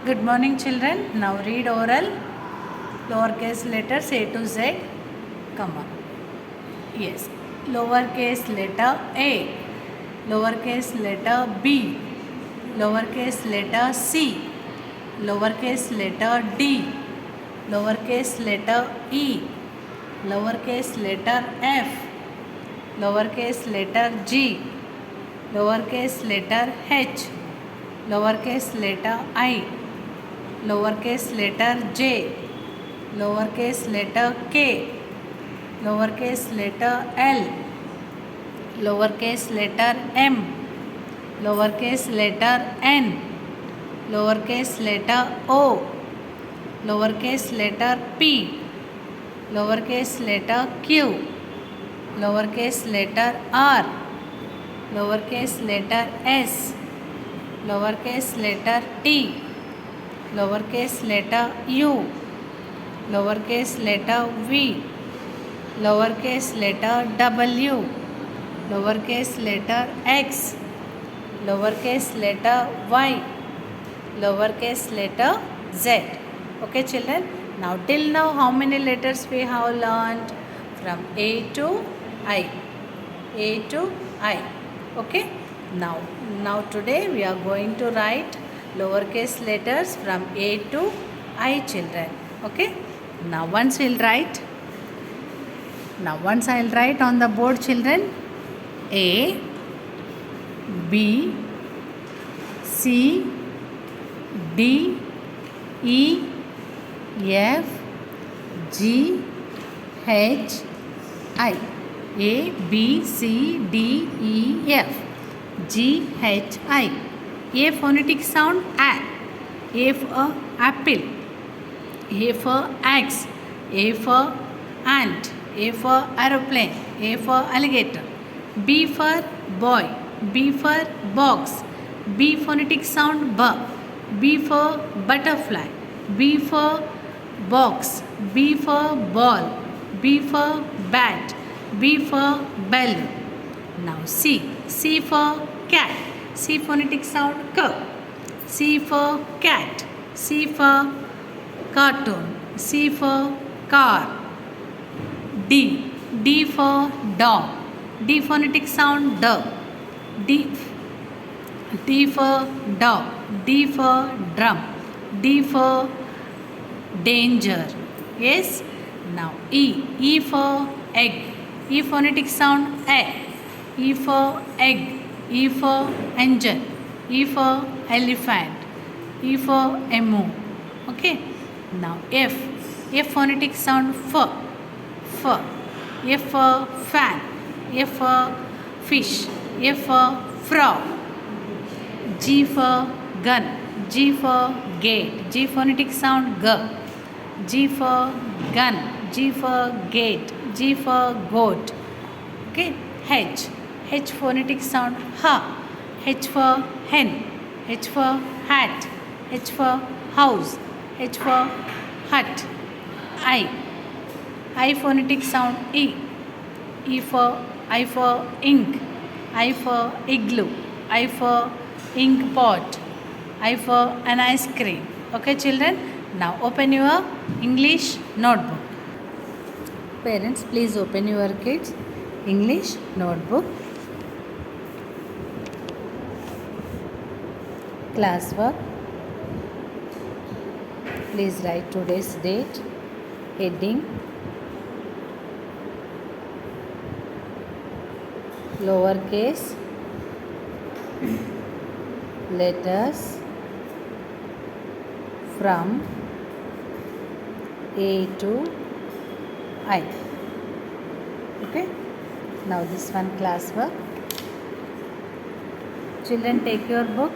Good morning, children. Now read oral. Lowercase letters A to Z. Come on. Yes. Lowercase letter A. Lowercase letter B. Lowercase letter C. Lowercase letter D. Lowercase letter E. Lowercase letter F. Lowercase letter G. Lowercase letter H. Lowercase letter I. Lowercase letter J. Lowercase letter K. Lowercase letter L. Lowercase letter M. Lowercase letter N. Lowercase letter O. Lowercase letter P. Lowercase letter Q. Lowercase letter R. Lowercase letter S. Lowercase letter T. Lowercase letter U. Lowercase letter V. Lowercase letter W. Lowercase letter X. Lowercase letter Y. Lowercase letter Z. Okay, children. Now till now how many letters we have learned? From A to I. A to I. Okay. Now today we are going to write lowercase letters from A to I, children. Okay. Now once I'll write on the board, children. A, B, C, D, E, F, G, H, I. A, B, C, D, E, F, G, H, I. A phonetic sound A. A for apple. A for axe. A for ant. A for aeroplane. A for alligator. B for boy. B for box. B phonetic sound B. B for butterfly. B for box. B for ball. B for bat. B for bell. Now C. C for cat. C phonetic sound K. C for cat. C for cartoon. C for car. D. D for dog. D phonetic sound D. D. D for dog. D for drum. D for danger. Yes. Now E. E for egg. E phonetic sound E. E for egg. E for engine. E for elephant. E for emu. Okay. Now F. F phonetic sound F. F. F for fan. F for fish. F for frog. G for gun. G for gate. G phonetic sound G. G for gun. G for gate. G for goat. Okay. H. H phonetic sound H. H for hen. H for hat. H for house. H for hut. I. I phonetic sound E. E for ink. I for igloo. I for ink pot. I for an ice cream. Okay, children. Now open your English notebook. Parents, please open your kids' English notebook. Classwork. Please write today's date. Heading. Lowercase letters from A to I. Okay. Now this one classwork. Children, take your book.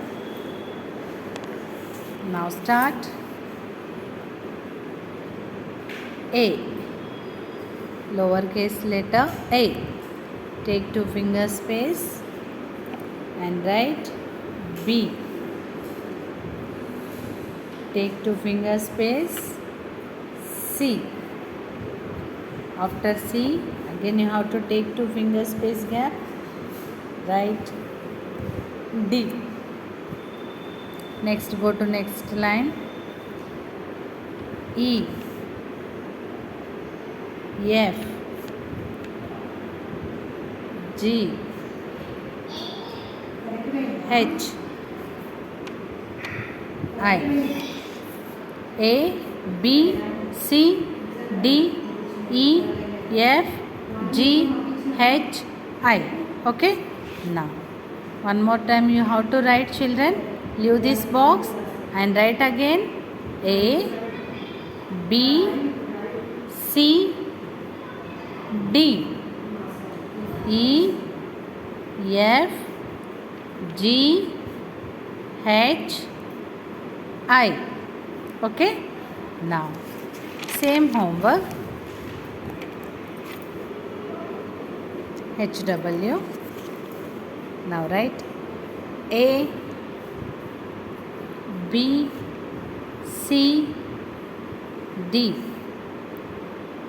Now start. A. Lowercase letter A. Take 2 finger space and write B. Take 2 finger space C. After C, again you have to take 2 finger space gap. Write D. Next, go to next line. E, F, G, H, I. A, B, C, D, E, F, G, H, I. Okay? Now, one more time you have to write, children. Leave this box and write again. A, B, C, D, E, F, G, H, I. Okay? Now, same homework. HW. Now write A, B, C, D,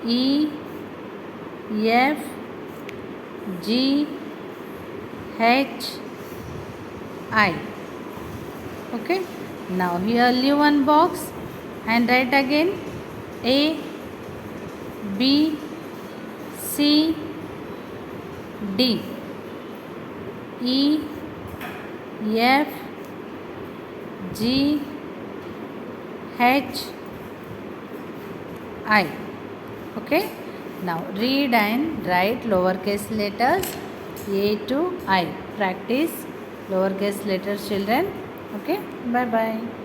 E, F, G, H, I. Okay? Now here leave one box and write again A, B, C, D, E, F, G, H, I. Okay? Now read and write lowercase letters A to I. Practice lowercase letters, children. Okay? Bye bye.